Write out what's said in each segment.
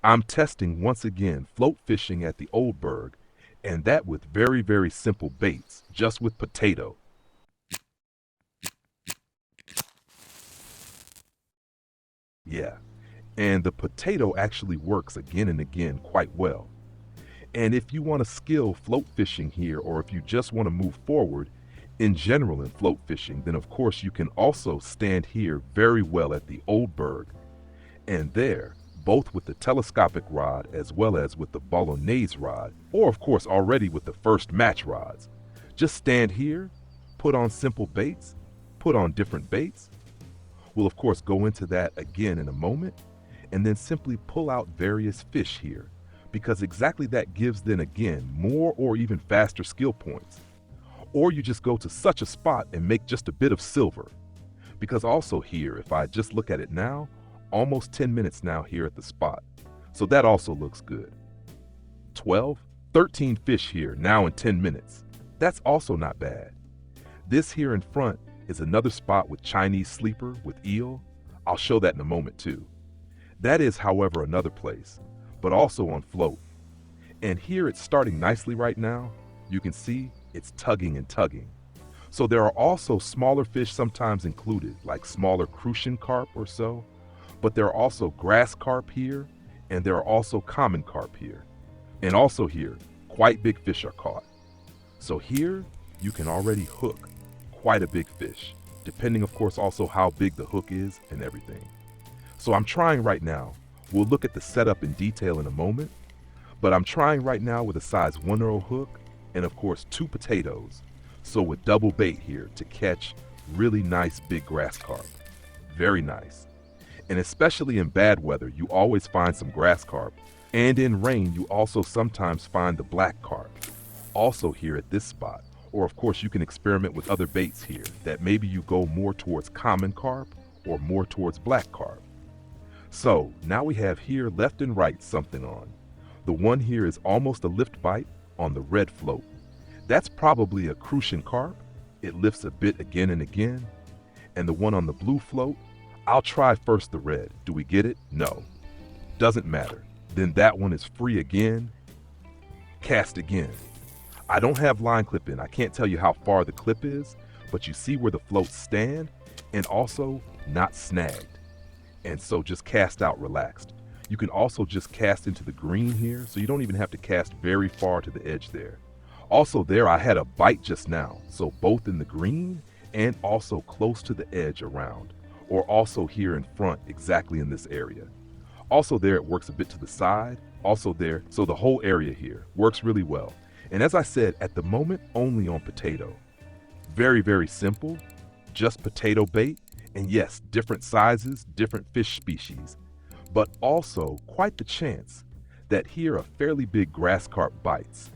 I'm testing once again float fishing at the Old Burg, and that with very, very simple baits, just with potato. Yeah, and the potato actually works again and again quite well. And if you want to skill float fishing here, or if you just want to move forward in general in float fishing, then of course you can also stand here very well at the Old Burg. And there, both with the telescopic rod as well as with the Bolognese rod, or of course already with the first match rods, just stand here, put on simple baits, put on different baits. We'll of course go into that again in a moment, and then simply pull out various fish here, because exactly that gives then again more or even faster skill points. Or you just go to such a spot and make just a bit of silver. Because also here, if I just look at it now, almost 10 minutes now here at the spot. So that also looks good. 12, 13 fish here now in 10 minutes. That's also not bad. This here in front is another spot with Chinese sleeper with eel. I'll show that in a moment too. That is, however, another place, but also on float. And here it's starting nicely right now. You can see it's tugging and tugging. So there are also smaller fish sometimes included, like smaller Crucian Carp or so, but there are also grass carp here, and there are also common carp here. And also here, quite big fish are caught. So here, you can already hook quite a big fish, depending of course also how big the hook is and everything. So I'm trying right now. We'll look at the setup in detail in a moment, but I'm trying right now with a size 1 hook and of course 2 potatoes. So with double bait here to catch really nice big grass carp. Very nice. And especially in bad weather, you always find some grass carp. And in rain, you also sometimes find the black carp. Also here at this spot. Or of course you can experiment with other baits here that maybe you go more towards common carp or more towards black carp. So now we have here left and right something on. The one here is almost a lift bite on the red float. That's probably a Crucian Carp. It lifts a bit again and again. And the one on the blue float, I'll try first the red. Do we get it? No. Doesn't matter. Then that one is free again. Cast again. I don't have line clip in. I can't tell you how far the clip is, but you see where the floats stand and also not snagged. And so just cast out relaxed. You can also just cast into the green here, so you don't even have to cast very far to the edge there. Also there I had a bite just now, so both in the green and also close to the edge around, or also here in front exactly in this area. Also there it works a bit to the side, also there, so the whole area here works really well. And as I said, at the moment only on potato. Very, very simple, just potato bait, and yes, different sizes, different fish species, but also quite the chance that here a fairly big grass carp bites.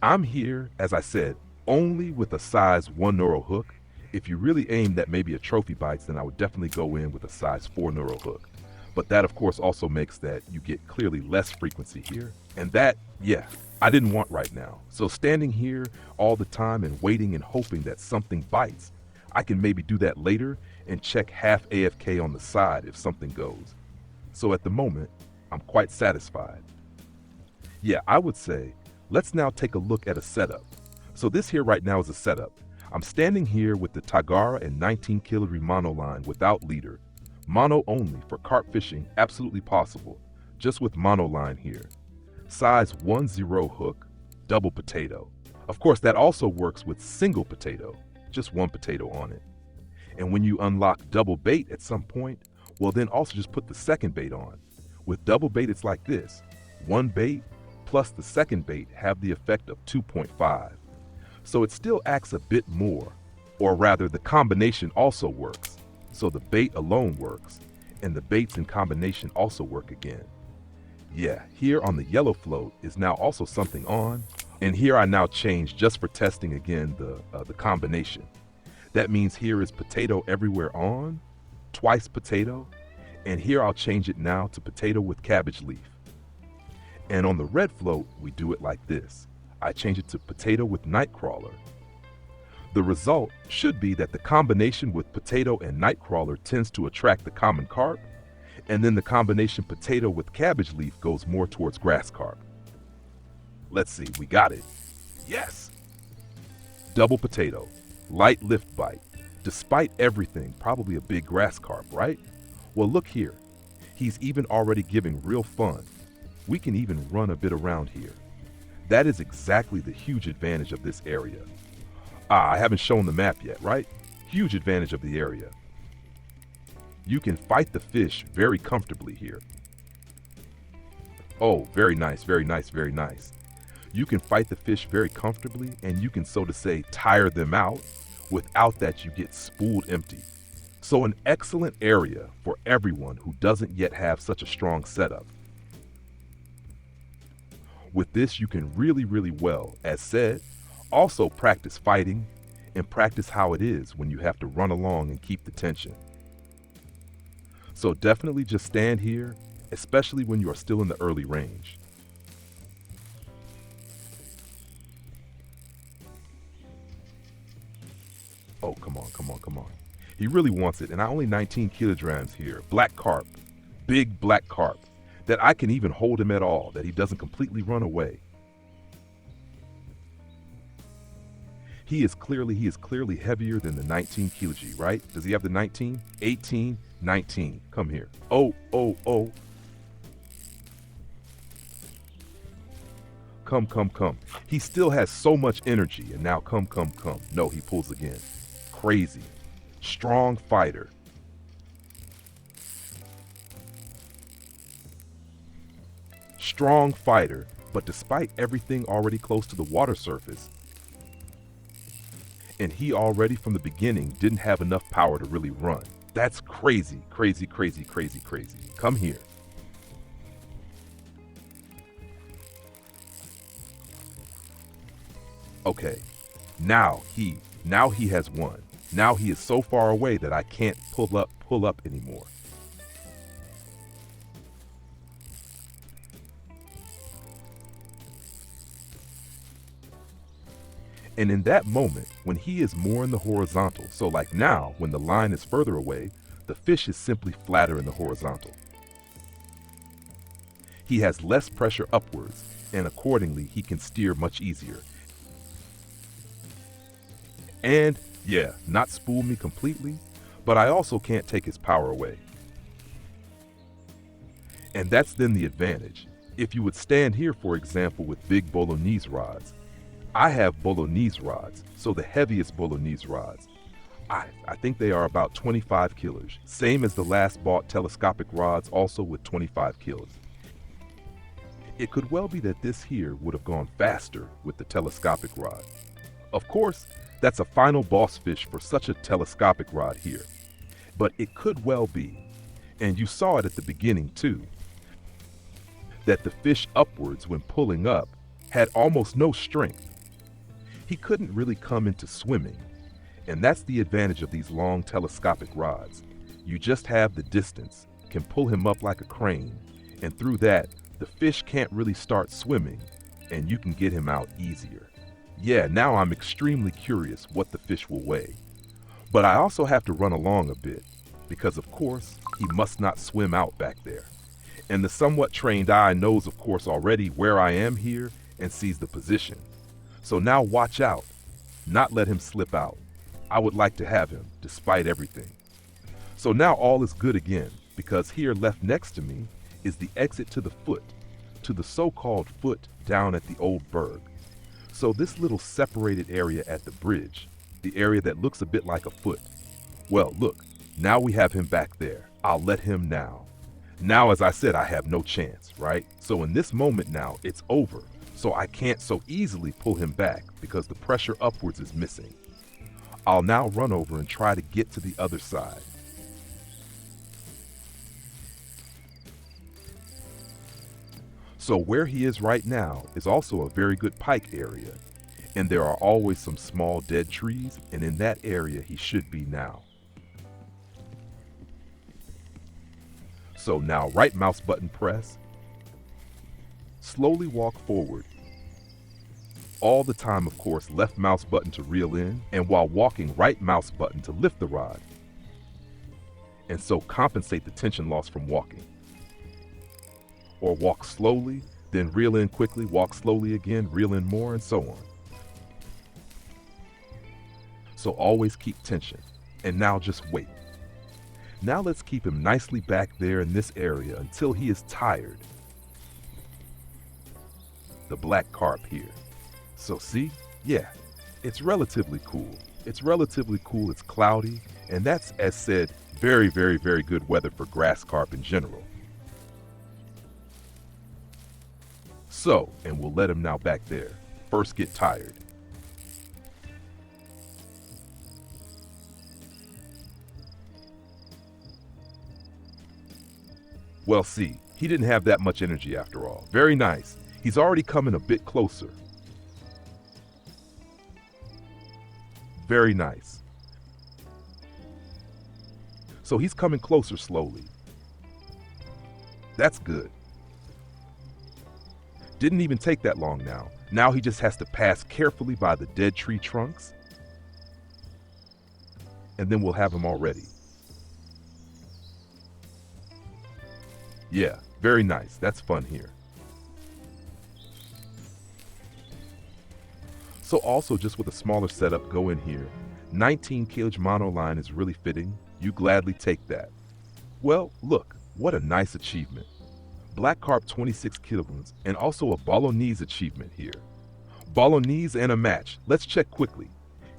I'm here, as I said, only with a size 1 euro hook. If you really aim that maybe a trophy bites, then I would definitely go in with a size 4 euro hook. But that of course also makes that you get clearly less frequency here. And that, yeah, I didn't want right now. So standing here all the time and waiting and hoping that something bites, I can maybe do that later and check half AFK on the side if something goes. So at the moment, I'm quite satisfied. Yeah, I would say, let's now take a look at a setup. So this here right now is a setup. I'm standing here with the Tagara and 19 kilogree mono line without leader. Mono only for carp fishing, absolutely possible. Just with mono line here. Size 1-0 hook, double potato. Of course that also works with single potato, just one potato on it. And when you unlock double bait at some point, well then also just put the second bait on. With double bait it's like this. One bait plus the second bait have the effect of 2.5. So it still acts a bit more, or rather the combination also works. So the bait alone works, and the baits in combination also work again. Yeah, here on the yellow float is now also something on, and here I now change just for testing again the combination. That means here is potato everywhere on, twice potato, and here I'll change it now to potato with cabbage leaf. And on the red float, we do it like this. I change it to potato with nightcrawler. The result should be that the combination with potato and nightcrawler tends to attract the common carp, And then the combination potato with cabbage leaf goes more towards grass carp. Let's see, we got it. Yes! Double potato, light lift bite. Despite everything, probably a big grass carp, right? Well, look here. He's even already giving real fun. We can even run a bit around here. That is exactly the huge advantage of this area. I haven't shown the map yet, right? Huge advantage of the area. You can fight the fish very comfortably here. Oh, very nice, very nice, very nice. You can fight the fish very comfortably, and you can, so to say, tire them out. Without that, you get spooled empty. So an excellent area for everyone who doesn't yet have such a strong setup. With this, you can really well, as said, also practice fighting and practice how it is when you have to run along and keep the tension. So definitely just stand here, especially when you are still in the early range. Oh, come on, come on, come on. He really wants it, and I only 19 kilograms here. Black carp, big black carp, that I can even hold him at all, that he doesn't completely run away. He is clearly heavier than the 19 kg, right? Does he have the 19? 18, 19. Come here. Oh. Come. He still has so much energy, and now come. No, he pulls again. Crazy. Strong fighter. Strong fighter, but despite everything already close to the water surface, and he already from the beginning didn't have enough power to really run. That's crazy. Come here. Okay, now he has won. Now he is so far away that I can't pull up anymore. And in that moment, when he is more in the horizontal, so like now, when the line is further away, the fish is simply flatter in the horizontal. He has less pressure upwards, and accordingly, he can steer much easier. And yeah, not spool me completely, but I also can't take his power away. And that's then the advantage. If you would stand here, for example, with big Bolognese rods, I have Bolognese rods, so the heaviest Bolognese rods. I think they are about 25 kilos, same as the last bought telescopic rods, also with 25 kilos. It could well be that this here would have gone faster with the telescopic rod. Of course, that's a final boss fish for such a telescopic rod here. But it could well be, and you saw it at the beginning too, that the fish upwards when pulling up had almost no strength. He couldn't really come into swimming, and that's the advantage of these long telescopic rods. You just have the distance, can pull him up like a crane, and through that, the fish can't really start swimming, and you can get him out easier. Yeah, now I'm extremely curious what the fish will weigh. But I also have to run along a bit, because of course, he must not swim out back there. And the somewhat trained eye knows of course already where I am here and sees the position. So now watch out, not let him slip out. I would like to have him, despite everything. So now all is good again, because here left next to me is the exit to the foot, to the so-called foot down at the Old Burg. So this little separated area at the bridge, the area that looks a bit like a foot. Well, look, now we have him back there. I'll let him now. Now, as I said, I have no chance, right? So in this moment now, it's over. So I can't so easily pull him back because the pressure upwards is missing. I'll now run over and try to get to the other side. So where he is right now is also a very good pike area, and there are always some small dead trees, and in that area he should be now. So now right mouse button press, slowly walk forward. All the time, of course, left mouse button to reel in, and while walking, right mouse button to lift the rod. and so compensate the tension loss from walking. Or walk slowly, then reel in quickly, walk slowly again, reel in more, and so on. So always keep tension. And now just wait. Now let's keep him nicely back there in this area until he is tired. The black carp here. So see, yeah, it's relatively cool. It's relatively cool, it's cloudy, and that's, as said, very, very, very good weather for grass carp in general. So, and we'll let him now back there. First get tired. Well, see, he didn't have that much energy after all. Very nice. He's already coming a bit closer. Very nice. So he's coming closer slowly. That's good. Didn't even take that long now. Now he just has to pass carefully by the dead tree trunks. And then we'll have him all ready. Yeah, very nice. That's fun here. So also just with a smaller setup, go in here. 19 cage monoline is really fitting. You gladly take that. Well, look, what a nice achievement. Black carp 26 kilograms and also a Bolognese achievement here. Bolognese and a match. Let's check quickly.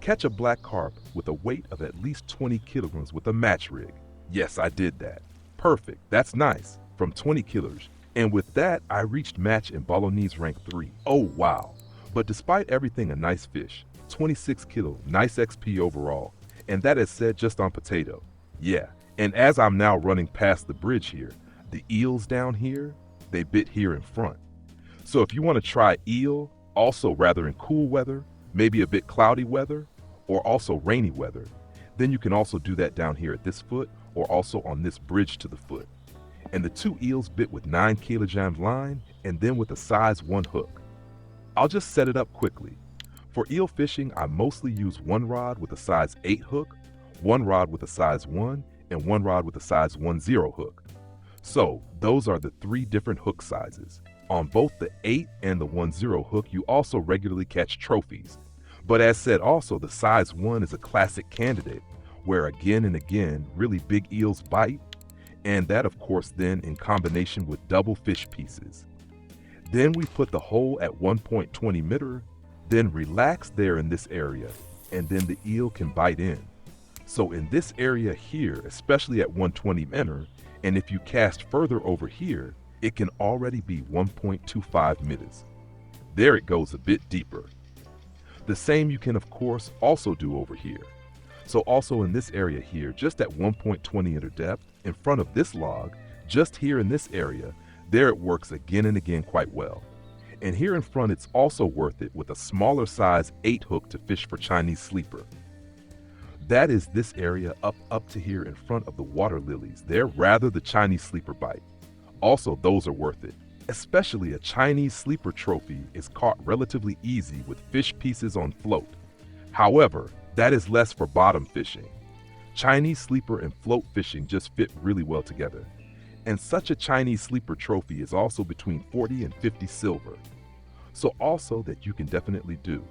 Catch a black carp with a weight of at least 20 kilograms with a match rig. Yes, I did that. Perfect. That's nice. From 20 kilos. And with that, I reached match in Bolognese rank 3. Oh, wow. But despite everything, a nice fish. 26 kilo, nice XP overall. And that is said just on potato. Yeah, and as I'm now running past the bridge here, the eels down here, they bit here in front. So if you want to try eel, also rather in cool weather, maybe a bit cloudy weather, or also rainy weather, then you can also do that down here at this foot, or also on this bridge to the foot. And the 2 eels bit with 9 kilojam line, and then with a size 1 hook. I'll just set it up quickly. For eel fishing, I mostly use 1 rod with a size 8 hook, 1 rod with a size 1, and 1 rod with a size 1/0 hook. So those are the 3 different hook sizes. On both the 8 and the 1/0 hook, you also regularly catch trophies. But as said also, the size 1 is a classic candidate, where again and again, really big eels bite, and that of course then in combination with double fish pieces. Then we put the hole at 1.20 meter, then relax there in this area, and then the eel can bite in. So in this area here, especially at 120 meter, and if you cast further over here, it can already be 1.25 meters. There it goes a bit deeper. The same you can of course also do over here. So also in this area here, just at 1.20 meter depth, in front of this log, just here in this area, there it works again and again quite well. And here in front it's also worth it with a smaller size 8 hook to fish for Chinese sleeper. That is this area up to here in front of the water lilies. They're rather the Chinese sleeper bite. Also those are worth it. Especially a Chinese sleeper trophy is caught relatively easy with fish pieces on float. However, that is less for bottom fishing. Chinese sleeper and float fishing just fit really well together. And such a Chinese sleeper trophy is also between 40 and 50 silver. So also that you can definitely do.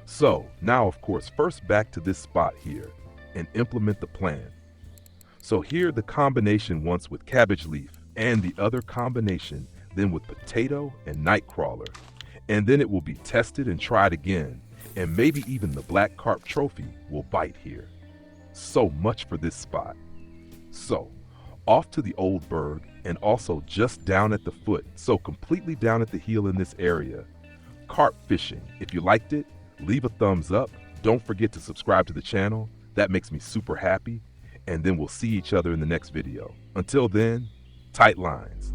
So now of course first back to this spot here and implement the plan. So here the combination once with cabbage leaf and the other combination then with potato and nightcrawler. And then it will be tested and tried again, and maybe even the black carp trophy will bite here. So much for this spot. So off to the Old Burg and also just down at the foot, so completely down at the heel in this area. Carp fishing. If you liked it, leave a thumbs up. Don't forget to subscribe to the channel. That makes me super happy. And then we'll see each other in the next video. Until then, tight lines.